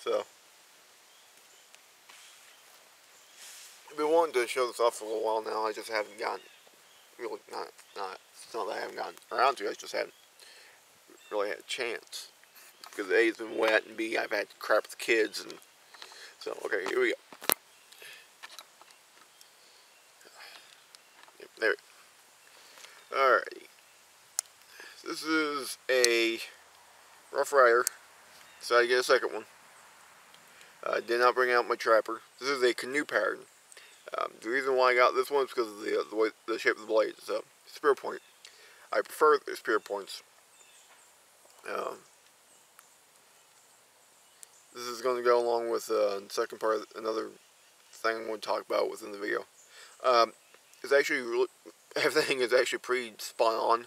So, I've been wanting to show this off for a little while now. I just haven't gotten really it's not that I haven't gotten around to it. I just haven't really had a chance because A, it's been wet, and B, I've had crap with kids, and so okay, here we go. Yep, there. Alrighty. This is a Rough Rider. Decided to get a second one. Did not bring out my trapper. This is a canoe pattern. The reason why I got this one is because of the shape of the blade. It's a spear point. I prefer the spear points. This is going to go along with the second part of another thing I'm going to talk about within the video. It's actually everything is actually pretty spot on,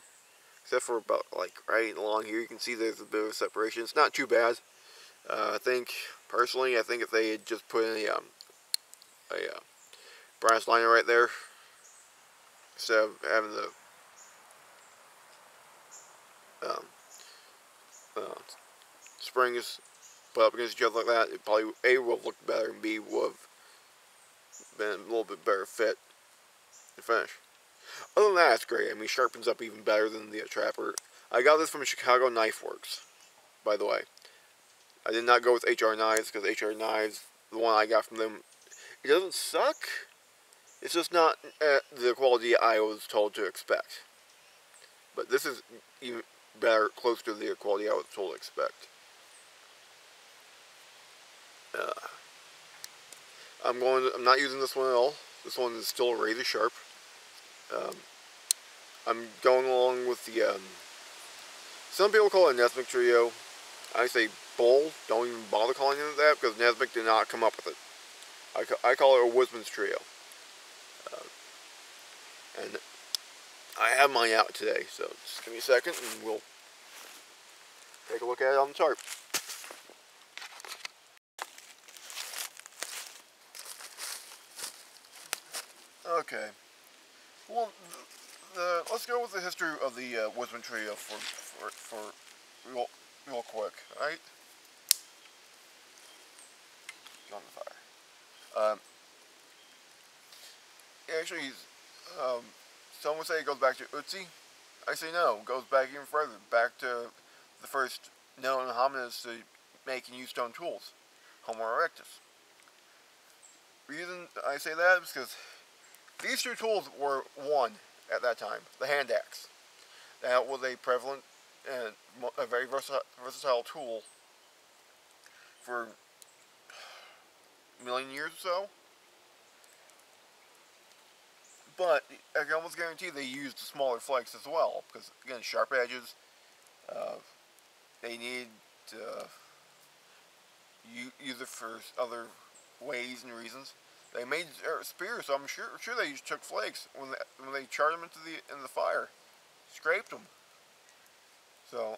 except for about like right along here. You can see there's a bit of a separation. It's not too bad. I think personally, I think if they had just put in a brass liner right there instead of having the springs put up against each other like that, it probably A, would have looked better, and B, would have been a little bit better fit to finish. Other than that, it's great. I mean, sharpens up even better than the trapper. I got this from Chicago Knife Works, by the way. I did not go with HR Knives because HR Knives, the one I got from them, it doesn't suck. It's just not the quality I was told to expect. But this is even better, close to the quality I was told to expect. I'm not using this one at all. This one is still razor sharp. I'm going along with the, some people call it a Nesmith trio. I say bull. Don't even bother calling it that because Nesmith did not come up with it. I call it a woodsman's trio. And I have mine out today, so just give me a second and we'll take a look at it on the chart. Okay. Well, let's go with the history of the woodsman trio for real quick, alright? On the fire. Actually, some would say it goes back to Utsi. I say no, it goes back even further, back to the first known hominids to make and use stone tools, Homo erectus. Reason I say that is because these two tools were one at that time, the hand axe. That was a prevalent and a very versatile tool for a million years or so. But I can almost guarantee they used smaller flakes as well, because again, sharp edges. They need to use it for other ways and reasons. They made spears, so I'm sure they took flakes when they charred them into the fire, scraped them. So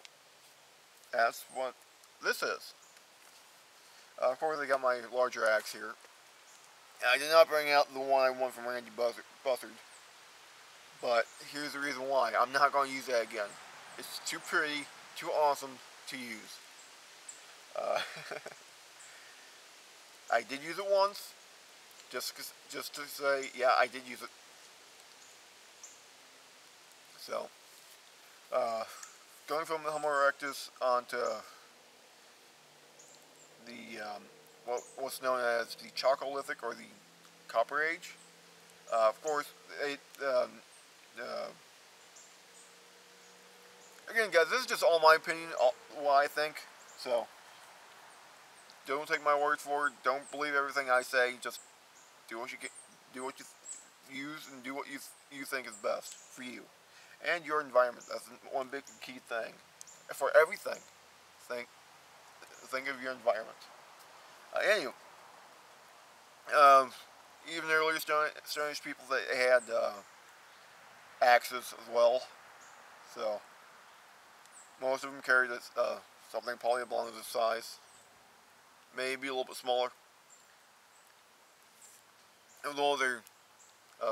that's what this is. Of course, I got my larger axe here. I did not bring out the one I won from Randy Buzzard, but here's the reason why. I'm not going to use that again. It's too pretty, too awesome to use. I did use it once, just to say, yeah, I did use it. So, going from the Homo erectus onto the what's known as the Chalcolithic or the Copper Age. Of course, again, guys, this is just all my opinion, what I think. So, don't take my word for it. Don't believe everything I say. Just do what you use and do what you think is best for you and your environment. That's one big key thing for everything. Think of your environment. Anyway, even earlier Stone Age people, they had axes as well. So most of them carried something probably along this size, maybe a little bit smaller. Although they're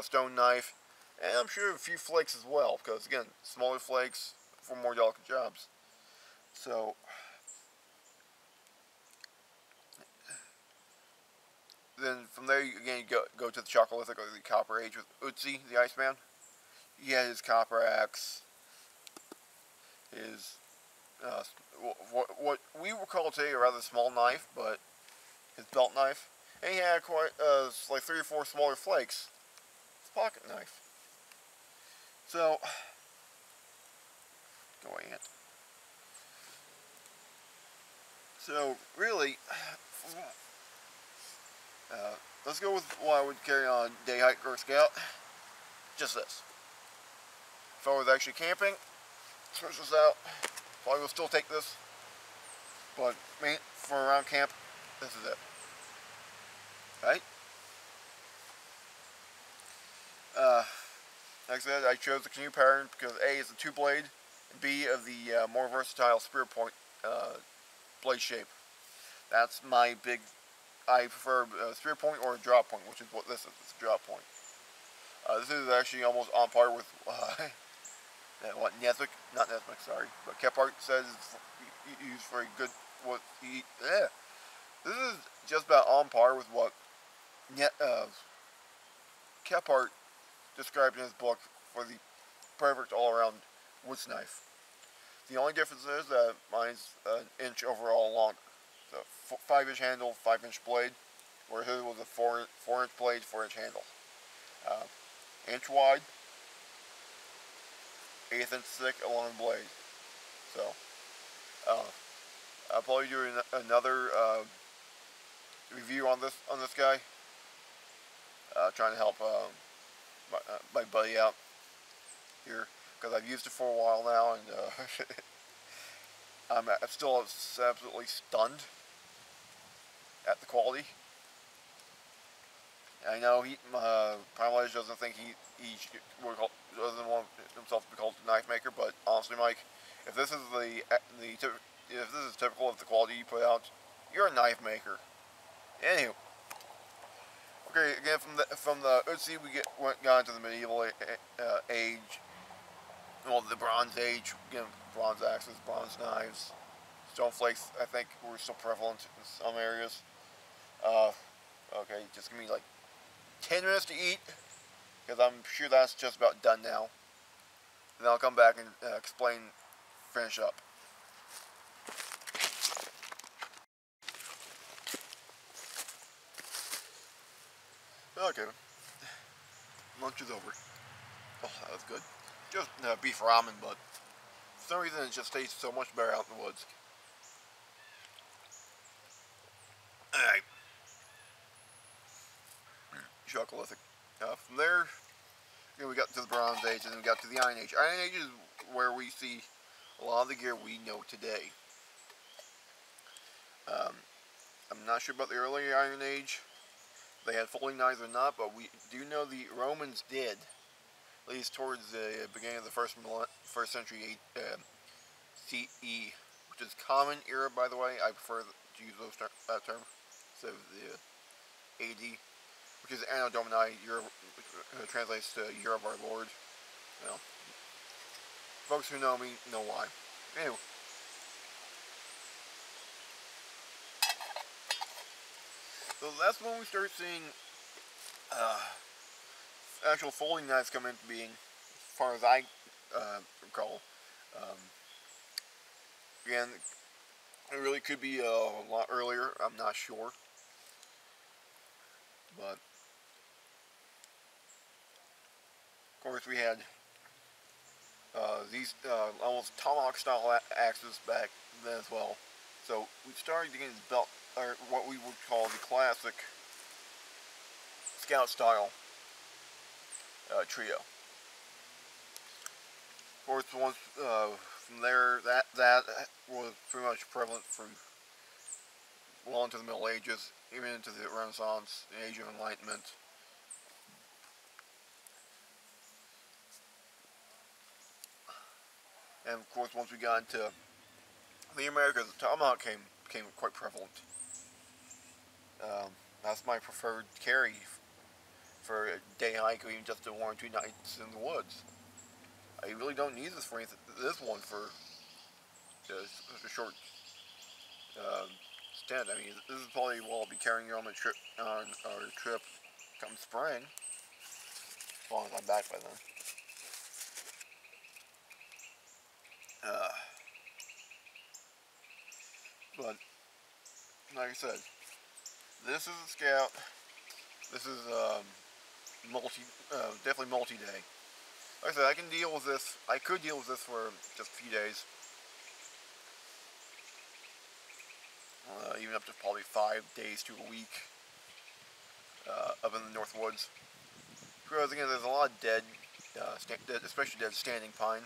stone knife, and I'm sure a few flakes as well, because again, smaller flakes for more delicate jobs. So then from there, again, you go to the Chalcolithic or the Copper Age with Utsi, the Iceman. He had his copper axe, his what we would call today a rather small knife, but his belt knife, and he had quite like 3 or 4 smaller flakes. His pocket knife. So, go away, Ant. So really, let's go with what I would carry on day hike or scout. Just this. If I was actually camping, switch this out. Probably will still take this, but for around camp, this is it. Right? Like I said, I chose the canoe pattern because A is the 2-blade, and B of the more versatile spear point blade shape. That's my big. I prefer spear point or a drop point, which is what this is. It's a drop point. This is actually almost on par with what Nesmith, not Nesmith, sorry, but Kephart says it's used for a good what he. This is just about on par with what Kephart described in his book for the perfect all-around woods knife. The only difference is that mine's an inch overall longer. So 5-inch handle, 5-inch blade, where his was a 4-inch blade, 4-inch handle. Inch wide, 1/8 inch thick along the blade. So I'll probably do another review on this guy. Trying to help my buddy out here because I've used it for a while now, and I'm still absolutely stunned at the quality. I know Primal Edge doesn't think he doesn't want himself to be called a knife maker, but honestly, Mike, if this is if this is typical of the quality you put out, you're a knife maker. Anywho, okay, again from the Utsi we got into the medieval age, well, the Bronze Age, again, bronze axes, bronze knives, stone flakes. I think were still prevalent in some areas. Okay, just give me like 10 minutes to eat, because I'm sure that's just about done now. Then I'll come back and finish up. Okay, lunch is over. Oh, that was good. Just beef ramen, but for some reason it just tastes so much better out in the woods. Alright. Chalcolithic. From there, we got to the Bronze Age, and then we got to the Iron Age. Iron Age is where we see a lot of the gear we know today. I'm not sure about the early Iron Age, if they had folding knives or not, but we do know the Romans did, at least towards the beginning of the first century CE, which is Common Era, by the way. I prefer to use that term instead of the AD, which is Anno Domini, which translates to Year of Our Lord. You know, folks who know me know why. Anyway. So that's when we start seeing actual folding knives come into being, as far as I recall. Again, it really could be a lot earlier, I'm not sure. But, of course, we had these almost tomahawk style axes back then as well. So we started to get this belt, or what we would call the classic scout style trio. Of course, once from there, that was pretty much prevalent for well into the Middle Ages, even into the Renaissance, the Age of Enlightenment. And of course, once we got into the Americas, the tomahawk became quite prevalent. That's my preferred carry for a day hike, or even just 1 or 2 nights in the woods. I really don't need this one for just a short stand. I mean, this is probably what I'll be carrying on our trip come spring, as long as I'm back by then. But like I said, this is a Scout. This is definitely multi-day. Like I said, I can deal with this. I could deal with this for just a few days, even up to probably 5 days to a week, up in the North Woods. Because again, there's a lot of dead, especially dead standing pine.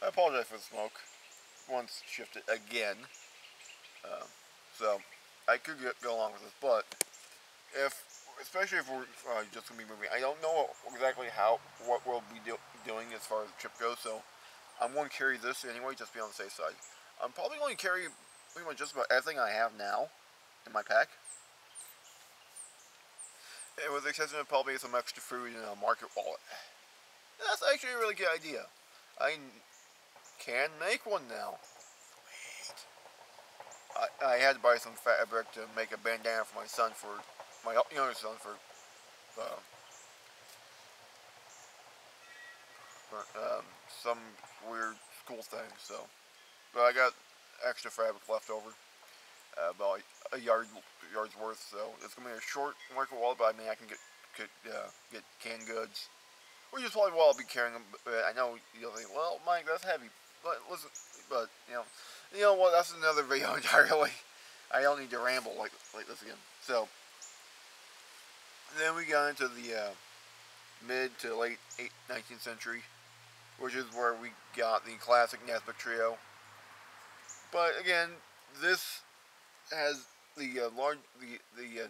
I apologize for the smoke. Once shifted again, so I could go along with this, but especially if we're just gonna be moving, I don't know exactly what we'll be doing as far as the trip goes. So I'm going to carry this anyway, just to be on the safe side. I'm probably going to carry pretty much just about everything I have now in my pack, and with the exception of probably some extra food in a market wallet. That's actually a really good idea. I can make one now. I had to buy some fabric to make a bandana for my son, for my younger son, for some weird school thing. So, but I got extra fabric left over, about a yard's worth. So it's gonna be a short market wallet, but I mean I can get canned goods, which is probably what I'll be carrying. But I know you'll think, well, Mike, that's heavy. But listen, but you know what? That's another video entirely. I don't need to ramble like this again. So then we got into the mid to late 19th century, which is where we got the classic Nesbitt trio. But again, this has the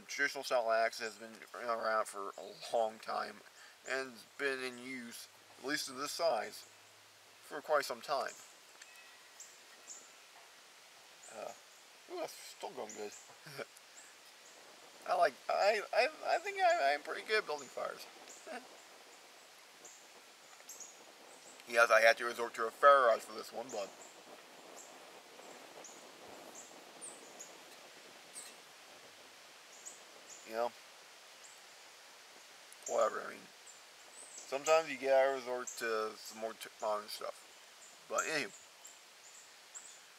traditional style axe has been around for a long time and been in use, at least in this size, for quite some time. Ooh, that's still going good. I think I'm pretty good at building fires. Yes, I had to resort to a ferro rod for this one, but whatever. I mean, sometimes you gotta resort to some more modern stuff. But anyway,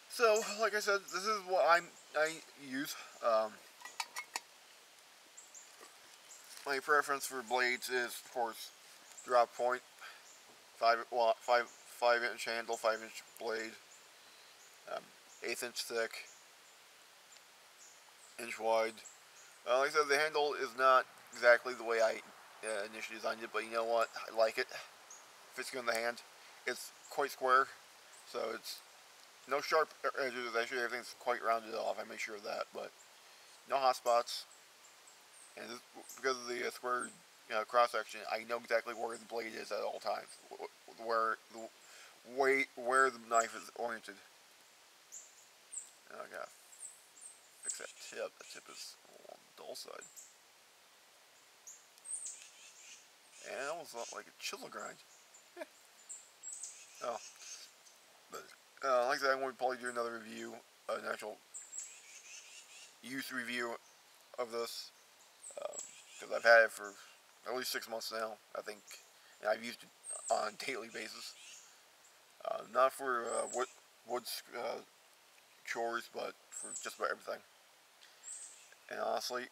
so like I said, this is what I use. My preference for blades is, of course, drop point, 5-inch handle, 5-inch blade, 1/8 inch thick, inch wide. Like I said, the handle is not exactly the way I initially designed it, but you know what? I like it. Fits good in the hand. It's quite square, so it's no sharp edges. Actually, everything's quite rounded off. I make sure of that, but no hot spots. And this, because of the square cross section, I know exactly where the blade is at all times, where the knife is oriented. I gotta fix that tip. That tip is on the dull side. And it almost looked like a chisel grind. Oh, but like I said, I'm going to probably do another review, an actual use review of this, because I've had it for at least 6 months now, I think, and I've used it on a daily basis. Not for wood chores, but for just about everything. And honestly,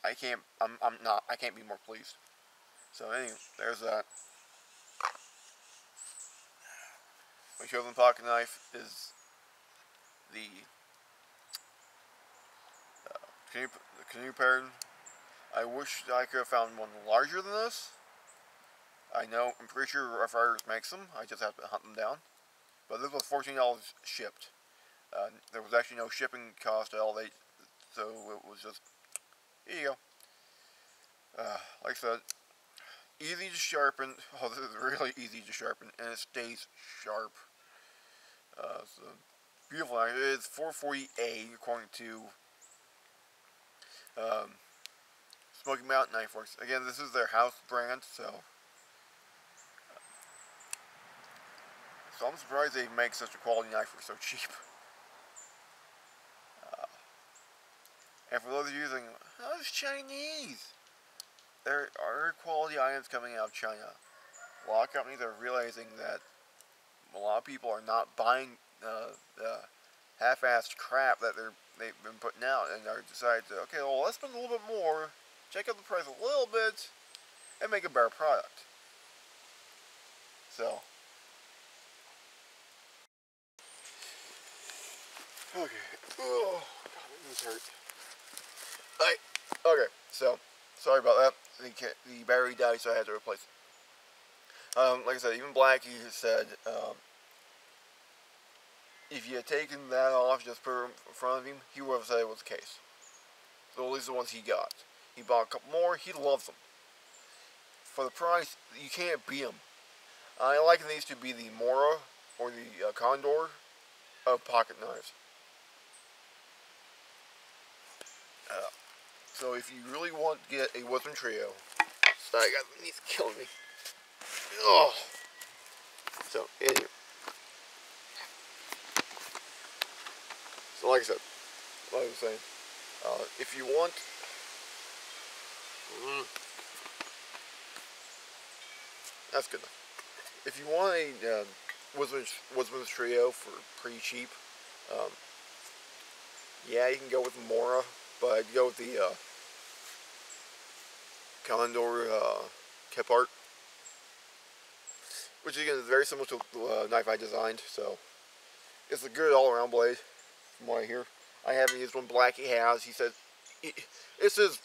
I can't be more pleased. So anyway, there's that. My chosen pocket knife is the canoe pattern. I wish I could have found one larger than this. I'm pretty sure Rough Riders makes them. I just have to hunt them down. But this was $14 shipped. There was actually no shipping cost at all. So it was just, here you go. Like I said, easy to sharpen. Oh, this is really easy to sharpen, and it stays sharp. So beautiful. It's 440A according to Smoky Mountain Knife Works. Again, this is their house brand, so I'm surprised they make such a quality knife for so cheap. And for those using, oh, it's Chinese. There are quality items coming out of China. A lot of companies are realizing that a lot of people are not buying the half-assed crap that they've been putting out, and are decided to, okay, well, let's spend a little bit more, check out the price a little bit, and make a better product. So, okay. Oh, God, this hurts. Alright, okay, so, sorry about that. The battery died, so I had to replace it. Like I said, even Blackie said, if you had taken that off, just put it in front of him, he would have said it was the case. So at least the ones he got. He bought a couple more, he loves them. For the price, you can't beat them. I liken these to be the Mora, or the Condor, of pocket knives. So if you really want to get a woodsman trio, sorry, I got these killing me. Oh. So anyway, so like I said, like I was saying, if you want, that's good enough. If you want a woodsman's trio for pretty cheap, yeah, you can go with the Mora, but I'd go with the Condor Kephart, which again is very similar to the knife I designed. So it's a good all-around blade, from what I hear. I haven't used one. Blackie has. He said it's his.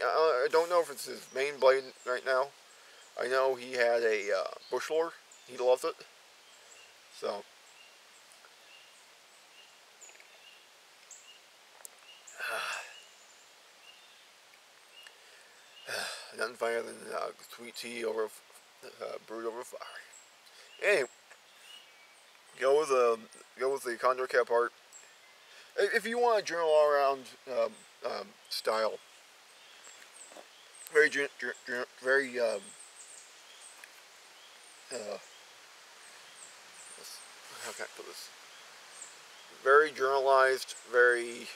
I don't know if it's his main blade right now. I know he had a bush lore. He loves it. So. Nothing finer than sweet tea over brewed over fire. Anyway, go with the Condor Kephart. If you want a journal all around style, very how can I put this? Very journalized, very.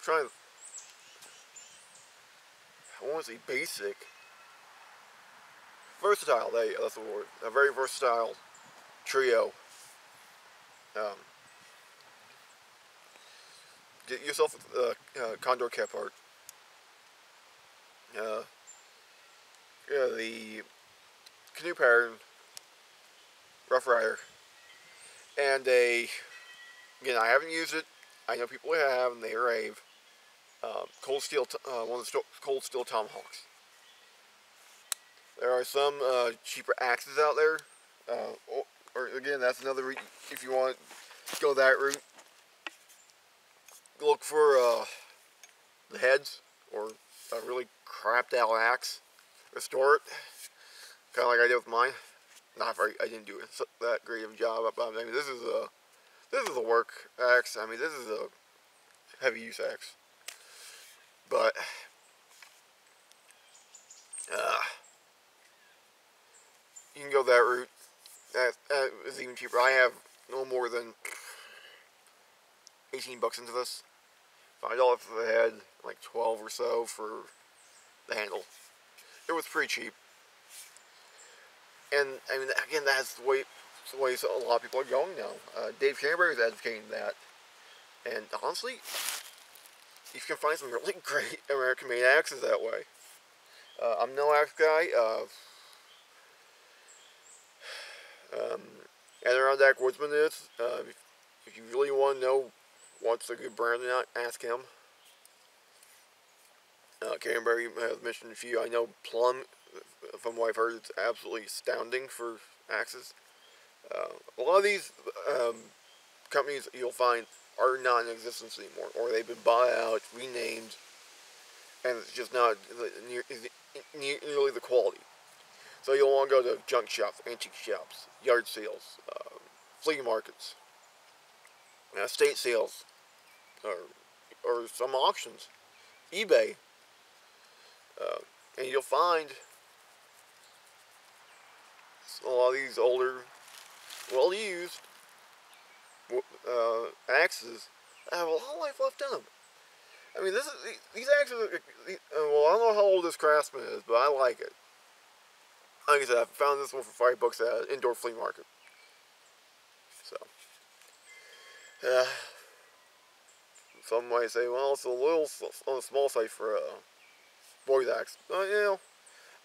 Trying. I want to say basic. Versatile. That's the word. A very versatile trio. Get yourself a Condor Kephart. The canoe pattern, Rough Rider, and again, I haven't used it. I know people who have, and they rave. Cold steel, one of the cold steel tomahawks. There are some cheaper axes out there. Or again, that's another reason if you want to go that route. Look for the heads, or a really crapped out axe. Restore it, kind of like I did with mine. Not very. I didn't do that great of a job. But I mean, this is a work axe. I mean, this is a heavy use axe. But you can go that route. That is even cheaper. I have no more than $18 into this. $5 for the head, like 12 or so for the handle. It was pretty cheap. And I mean, again, that's the way a lot of people are going now. Dave Canterbury is advocating that. And honestly, you can find some really great American-made axes that way. I'm no axe guy. Adirondack Woodsman is. If you really want to know what's a good brand, ask him. Canterbury has mentioned a few. I know Plum, from what I've heard, it's absolutely astounding for axes. A lot of these companies you'll find are not in existence anymore, or they've been bought out, renamed, and it's just not nearly the quality. So you'll want to go to junk shops, antique shops, yard sales, flea markets, estate sales, or some auctions, eBay, and you'll find a lot of these older, well used, axes that have a lot of life left in them. I mean, these axes. Well, I don't know how old this Craftsman is, but I like it. Like I said, I found this one for $5 at an indoor flea market. So, uh, some might say, well, it's a little on the small side for a boy's axe. But, you know,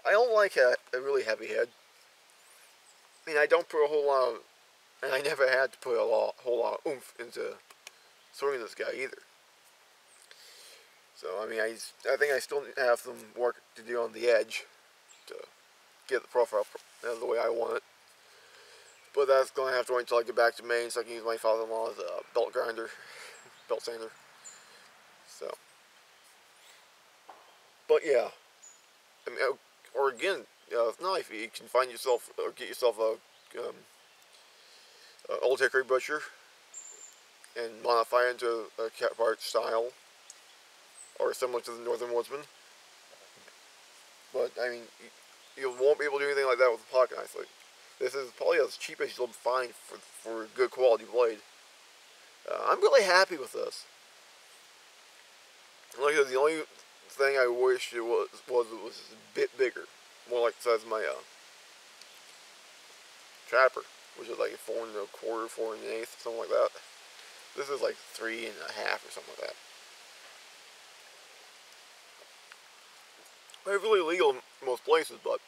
I don't like a really heavy head. I mean, I don't put a whole lot of, and I never had to put a whole lot of oomph into swinging this guy either. So, I mean, I think I still have some work to do on the edge to get the profile the way I want it. But that's going to have to wait until I get back to Maine so I can use my father-in-law's belt sander. So, but yeah, I mean, or again, if not, if you can find yourself or get yourself a Old Hickory Butcher and modify it into a Kephart style or similar to the Northern Woodsman. But I mean, you won't be able to do anything like that with a pocket knife. Like, this is probably as cheap as you'll find for a good quality blade. I'm really happy with this. Like I said, the only thing I wish it was a bit bigger, more like the size of my trapper, which is like a 4 1/4, 4 1/8, something like that. This is like 3 1/2 or something like that. It's really legal in most places, but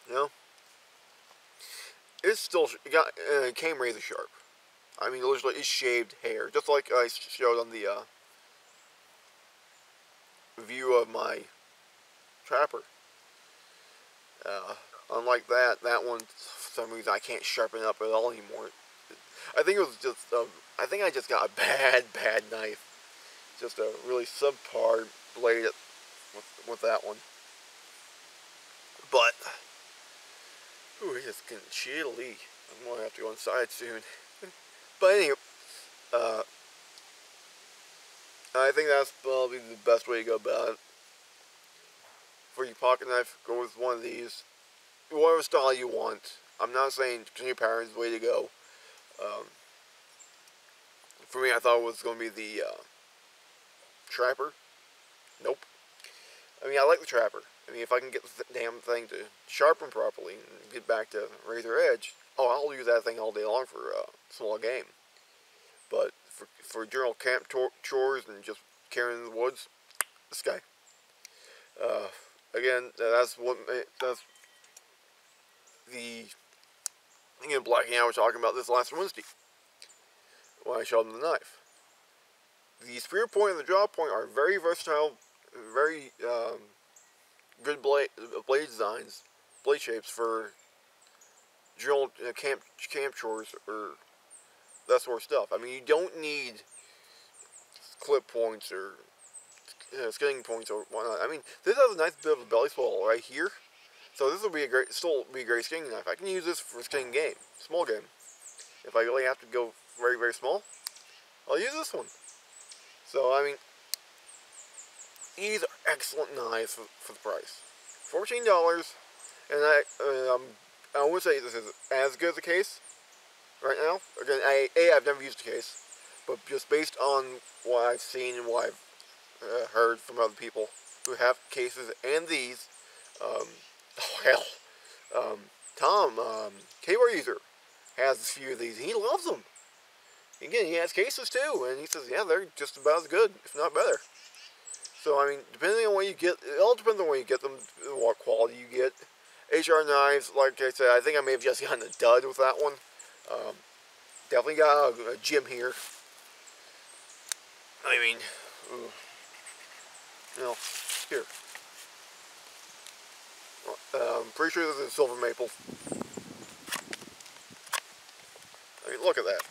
you know, it came razor sharp. I mean, literally, it's shaved hair, just like I showed on the view of my trapper. Unlike that one, for some reason, I can't sharpen it up at all anymore. I think it was just, I think I just got a bad knife. Just a really subpar blade with that one. But, ooh, it's getting chilly. I'm going to have to go inside soon. But anyway, I think that's probably the best way to go about it. For your pocket knife, go with one of these. Whatever style you want. I'm not saying canoe pattern is the way to go. For me, I thought it was going to be the trapper. Nope. I mean, I like the trapper. I mean, if I can get the damn thing to sharpen properly and get back to razor edge, oh, I'll use that thing all day long for small game. But for general camp chores and just carrying in the woods, this guy. Again, that's the thing in Black and I was talking about this last Wednesday when I showed him the knife. The spear point and the draw point are very versatile, very good blade designs, blade shapes for general camp chores or that sort of stuff. I mean, you don't need clip points or skinning points or whatnot. I mean, this has a nice bit of a belly swell right here, so this will be still be a great skinning knife. I can use this for skinning game, small game. If I really have to go very, very small, I'll use this one. So I mean, these are excellent knives for the price. $14, and I wouldn't say this is as good as a case right now. Again, I've never used a case, but just based on what I've seen and what I've heard from other people who have cases and these, oh hell, Tom, Kephart user, has a few of these, and he loves them. Again, he has cases too, and he says, yeah, they're just about as good, if not better. So, I mean, depending on what you get, it all depends on where you get them, what quality you get. HR knives, like I said, I think I may have just gotten a dud with that one. Definitely got a gem here. I mean, you know, here. I'm pretty sure this is silver maple. I mean, look at that.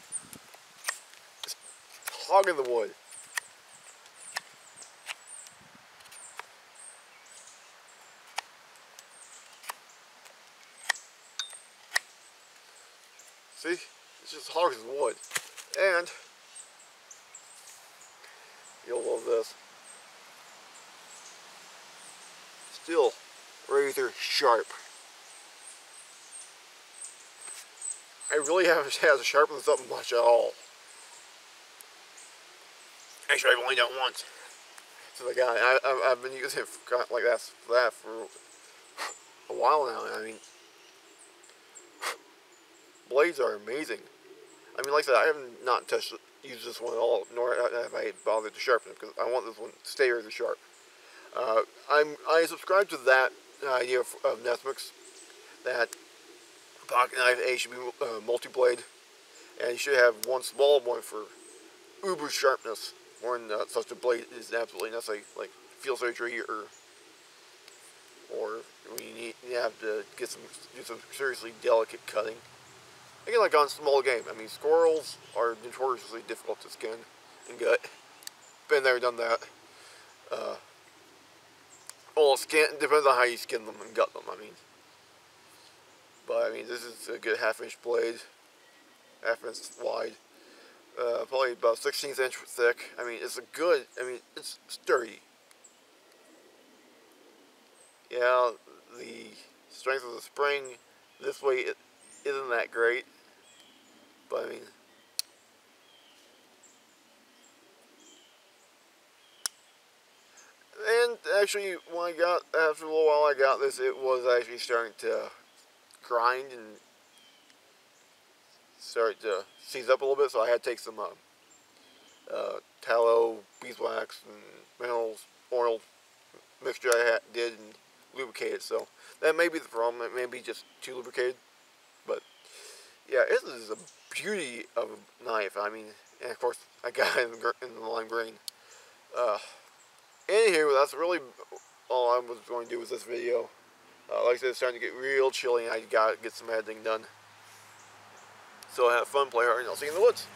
Just hogging the wood. See? It's just hogs the wood. And you'll love this. Still razor sharp. I really haven't had to sharpen this up much at all. Actually, I've only done it once. So I've been using it for, like that for a while now. I mean, blades are amazing. I mean, like I said, I have not used this one at all, nor have I bothered to sharpen it, because I want this one to stay really sharp. I subscribe to that idea of Nesmic's, that pocket knife A should be multi-blade, and you should have one small one for uber sharpness, when such a blade is absolutely necessary, like field surgery or when you have to do some seriously delicate cutting. Again, like on small game. I mean, squirrels are notoriously difficult to skin and gut. Been there, done that. Well, depends on how you skin them and gut them, I mean. But, I mean, this is a good half-inch blade. Half-inch wide. Probably about 1/16 inch thick. I mean, it's sturdy. Yeah, the strength of the spring this way it isn't that great. But, I mean, and actually, after a little while I got this, it was actually starting to grind and start to seize up a little bit, so I had to take some tallow, beeswax, and minerals oil mixture I did and lubricate it. So that may be the problem. It may be just too lubricated. But yeah, this is a beauty of a knife. I mean, and of course I got it in the lime green. Anywho, that's really all I was going to do with this video. Like I said, it's starting to get real chilly, and I gotta get some editing done. So have fun, play hard, and I'll see you in the woods.